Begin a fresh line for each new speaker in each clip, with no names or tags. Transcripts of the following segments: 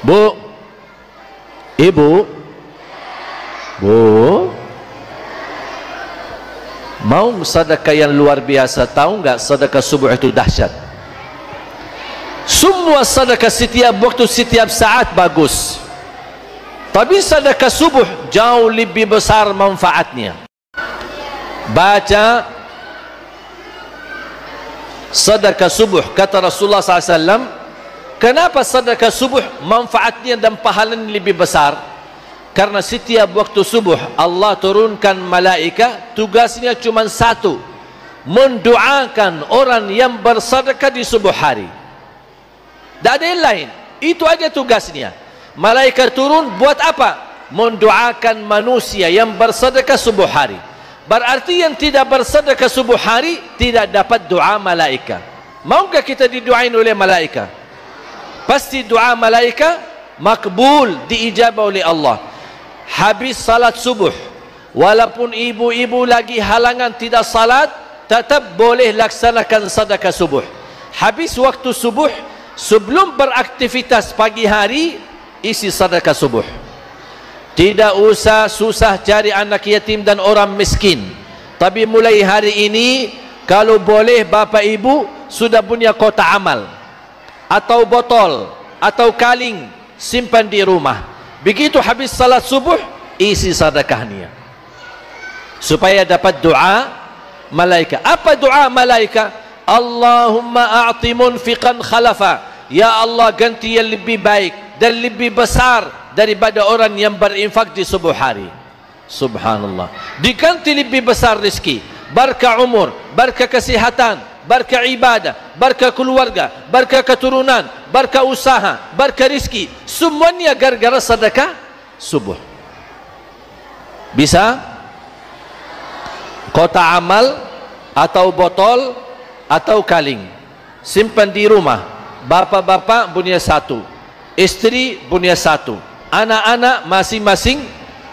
Bu, ibu, bu, mau sedekah yang luar biasa? Tahu nggak sedekah subuh itu dahsyat? Semua sedekah setiap waktu, setiap saat bagus, tapi sedekah subuh jauh lebih besar manfaatnya. Baca sedekah subuh, kata Rasulullah SAW, kenapa sedekah subuh manfaatnya dan pahalanya lebih besar? Karena setiap waktu subuh Allah turunkan malaikat, tugasnya cuma satu, mendoakan orang yang bersedekah di subuh hari. Tak ada yang lain, itu aja tugasnya. Malaikat turun buat apa? Mendoakan manusia yang bersedekah subuh hari. Berarti yang tidak bersedekah subuh hari tidak dapat doa malaikat. Maukah kita didoain oleh malaikat? Pasti doa malaikat makbul, diijabah oleh Allah. Habis salat subuh, walaupun ibu-ibu lagi halangan tidak salat, tetap boleh laksanakan sedekah subuh. Habis waktu subuh, sebelum beraktivitas pagi hari, isi sedekah subuh. Tidak usah susah cari anak yatim dan orang miskin. Tapi mulai hari ini, kalau boleh bapak ibu sudah punya kotak amal, atau botol, atau kaling, simpan di rumah. Begitu habis salat subuh, isi sedekahnya, supaya dapat doa malaikat. Apa doa malaikat? Allahumma a'ti munfiqan khalafa. Ya Allah, ganti yang lebih baik dan lebih besar daripada orang yang berinfak di subuh hari. Subhanallah, diganti lebih besar rezeki, berkah umur, berkah kesihatan, berkah ibadah, berkah keluarga, berkah keturunan, berkah usaha, berkah rezeki, semuanya gara-gara sedekah subuh. Bisa kotak amal atau botol atau kaling, simpan di rumah. Bapak-bapak punya satu, istri punya satu, anak-anak masing-masing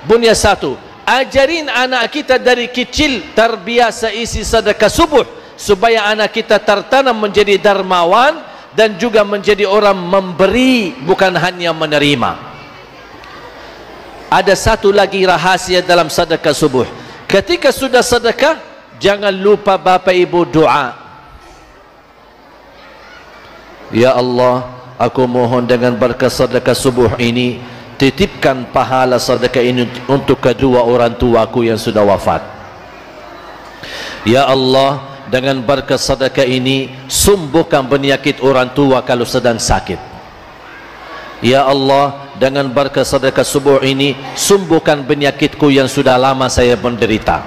punya satu. Ajarin anak kita dari kecil terbiasa isi sedekah subuh, supaya anak kita tertanam menjadi dermawan dan juga menjadi orang memberi, bukan hanya menerima. Ada satu lagi rahasia dalam sedekah subuh. Ketika sudah sedekah, jangan lupa bapak ibu doa. Ya Allah, aku mohon dengan berkat sedekah subuh ini, titipkan pahala sedekah ini untuk kedua orang tuaku yang sudah wafat. Ya Allah, dengan berkat sedekah ini, sembuhkan penyakit orang tua kalau sedang sakit. Ya Allah, dengan berkat sedekah subuh ini, sembuhkan penyakitku yang sudah lama saya menderita.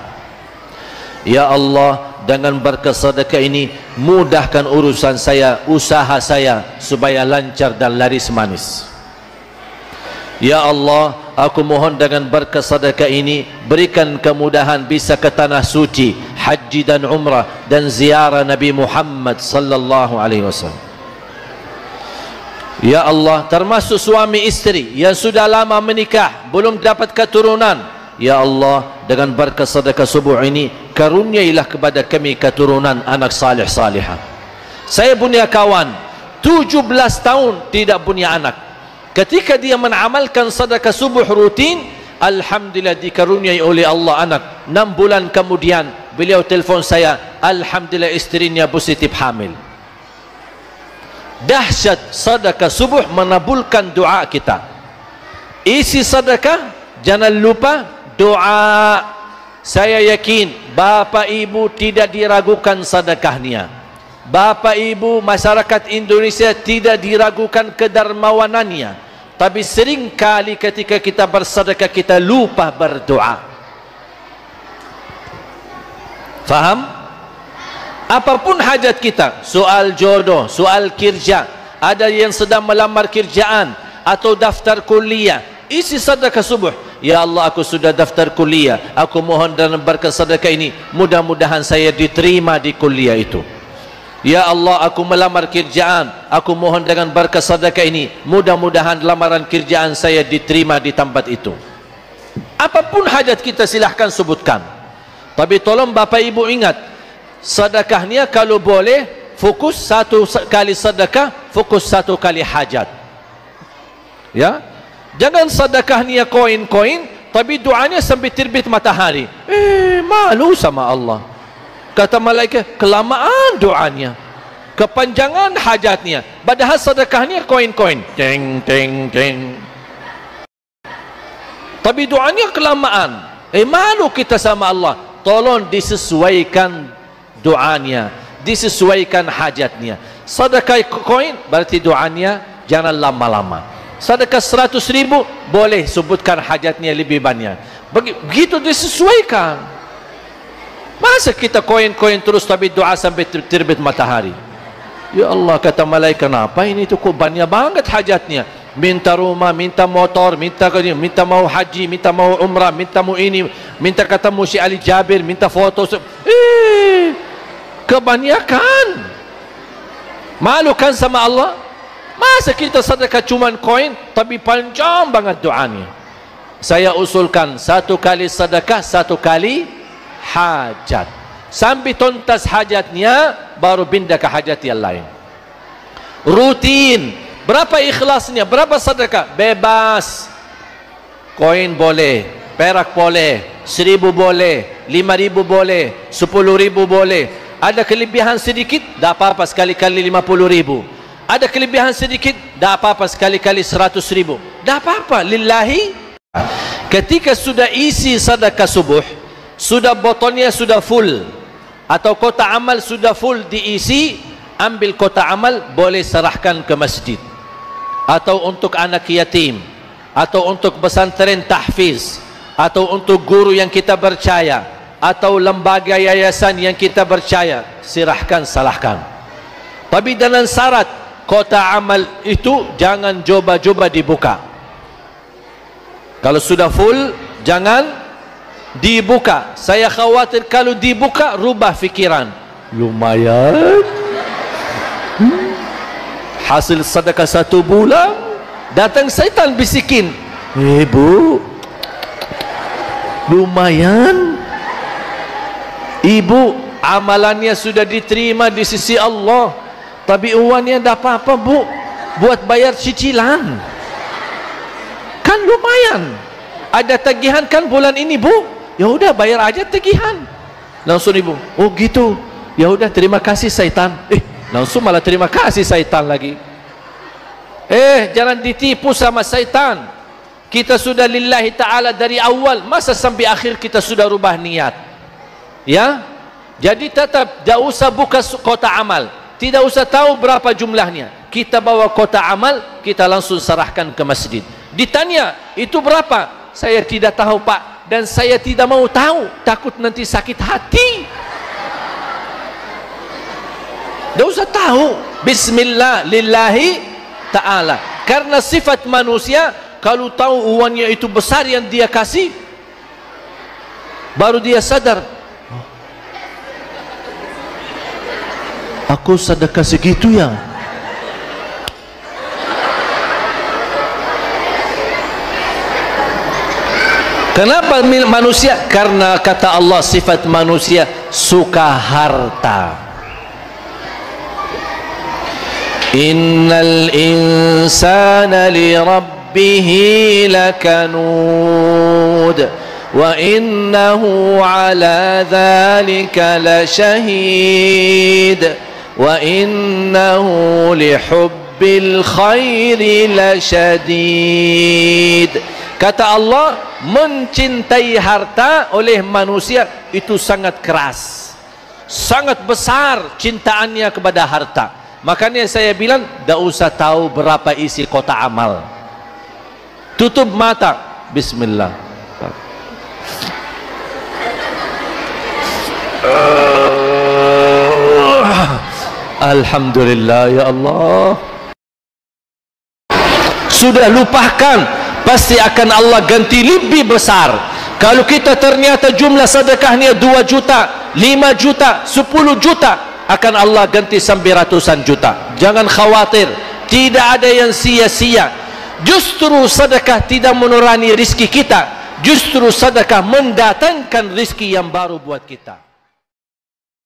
Ya Allah, dengan berkat sedekah ini, mudahkan urusan saya, usaha saya, supaya lancar dan laris manis. Ya Allah, aku mohon dengan berkat sedekah ini, berikan kemudahan bisa ke tanah suci, haji dan umrah, dan ziarah Nabi Muhammad sallallahu alaihi wasallam. Ya Allah, termasuk suami istri yang sudah lama menikah, belum dapat keturunan, ya Allah, dengan berkat sedekah subuh ini, karuniailah kepada kami keturunan anak salih salihah. Saya punya kawan 17 tahun tidak punya anak. Ketika dia mengamalkan sedekah subuh rutin, alhamdulillah dikaruniai oleh Allah anak. 6 bulan kemudian beliau telefon saya, alhamdulillah istrinya positif hamil. Dahsyat sedekah subuh menabulkan doa kita. Isi sedekah, jangan lupa doa. Saya yakin bapak ibu tidak diragukan sedekahnya. Bapak ibu masyarakat Indonesia tidak diragukan kedermawanannya. Tapi seringkali ketika kita bersedekah, kita lupa berdoa. Faham? Apapun hajat kita, soal jodoh, soal kerja, ada yang sedang melamar kerjaan atau daftar kuliah, isi sedekah subuh. Ya Allah, aku sudah daftar kuliah, aku mohon dalam berkat sedekah ini, mudah-mudahan saya diterima di kuliah itu. Ya Allah, aku melamar kerjaan, aku mohon dengan berkat sedekah ini, mudah-mudahan lamaran kerjaan saya diterima di tempat itu. Apapun hajat kita silahkan sebutkan. Tapi tolong bapak ibu ingat, sedekahnya kalau boleh fokus satu kali sedekah, fokus satu kali hajat. Ya, jangan sedekah niat koin-koin, tapi doanya sampai terbit matahari. Malu sama Allah. Kata malaikat, kelamaan doanya, kepanjangan hajatnya. Padahal sedekahnya koin-koin, teng teng teng. Tapi doanya kelamaan. Malu kita sama Allah. Tolong disesuaikan doanya, disesuaikan hajatnya. Sedekah koin berarti doanya jangan lama-lama. Sedekah 100.000 boleh sebutkan hajatnya lebih banyak. Begitu disesuaikan. Masa kita koin-koin terus tapi doa sampai terbit matahari? Ya Allah, kata malaikat, kenapa ini tu kok banyak banget hajatnya? Minta rumah, minta motor, minta mau haji, minta mau umrah, minta mau ini, minta ketemu si Ali Jabir, minta foto. Kebanyakan. Malukan sama Allah. Masa kita sedekah cuma koin tapi panjang banget doanya. Saya usulkan 1 kali sedekah, 1 kali hajat. Sampai tuntas hajatnya baru pindah ke hajat yang lain. Rutin. Berapa ikhlasnya? Berapa sedekah? Bebas. Koin boleh, perak boleh, 1.000 boleh, 5.000 boleh, 10.000 boleh. Ada kelebihan sedikit, tak apa-apa sekali-kali 50.000. Ada kelebihan sedikit, tak apa-apa sekali-kali 100.000. Tak apa-apa, lillahi. Ketika sudah isi sedekah subuh, sudah botolnya sudah full, atau kotak amal sudah full diisi, ambil kotak amal, boleh serahkan ke masjid, atau untuk anak yatim, atau untuk pesantren tahfiz, atau untuk guru yang kita percaya, atau lembaga yayasan yang kita percaya. Serahkan, salahkan. Tapi dengan syarat, kotak amal itu jangan coba-coba dibuka. Kalau sudah full, jangan dibuka. Saya khawatir kalau dibuka, rubah fikiran. Lumayan. Hasil sedekah 1 bulan, datang syaitan bisikin, Bu, lumayan. Ibu, amalannya sudah diterima di sisi Allah, tapi uangnya tak apa-apa, Bu, buat bayar cicilan. Kan lumayan. Ada tagihan kan bulan ini, Bu? Ya udah bayar aja tagihan. Langsung ibu, oh gitu. Ya udah, terima kasih syaitan. Langsung malah terima kasih syaitan lagi. Jangan ditipu sama syaitan. Kita sudah lillahi ta'ala dari awal, masa sampai akhir kita sudah rubah niat? Ya, jadi tetap tidak usah buka kotak amal, tidak usah tahu berapa jumlahnya. Kita bawa kotak amal, kita langsung serahkan ke masjid. Ditanya, itu berapa? Saya tidak tahu, Pak, dan saya tidak mau tahu, takut nanti sakit hati. Tidak usah tahu. Bismillah lillahi ta'ala. Karena sifat manusia, kalau tahu uangnya itu besar yang dia kasih, baru dia sadar, aku sedekah segitu ya. Kenapa manusia? Karena kata Allah, sifat manusia suka harta. Innal insana li rabbihi lakanud wa innahu ala dhalika lashahid wa innahu li hubbil khairi lashadid. Kata Allah, mencintai harta oleh manusia itu sangat keras, sangat besar cintaannya kepada harta. Makanya saya bilang, tidak usah tahu berapa isi kotak amal. Tutup mata, bismillah. Alhamdulillah ya Allah. Sudah lupakan, pasti akan Allah ganti lebih besar. Kalau kita ternyata jumlah sedekahnya 2 juta, 5 juta, 10 juta, akan Allah ganti sampai ratusan juta. Jangan khawatir, tidak ada yang sia-sia. Justru sedekah tidak menurani rizki kita, justru sedekah mendatangkan rizki yang baru buat kita.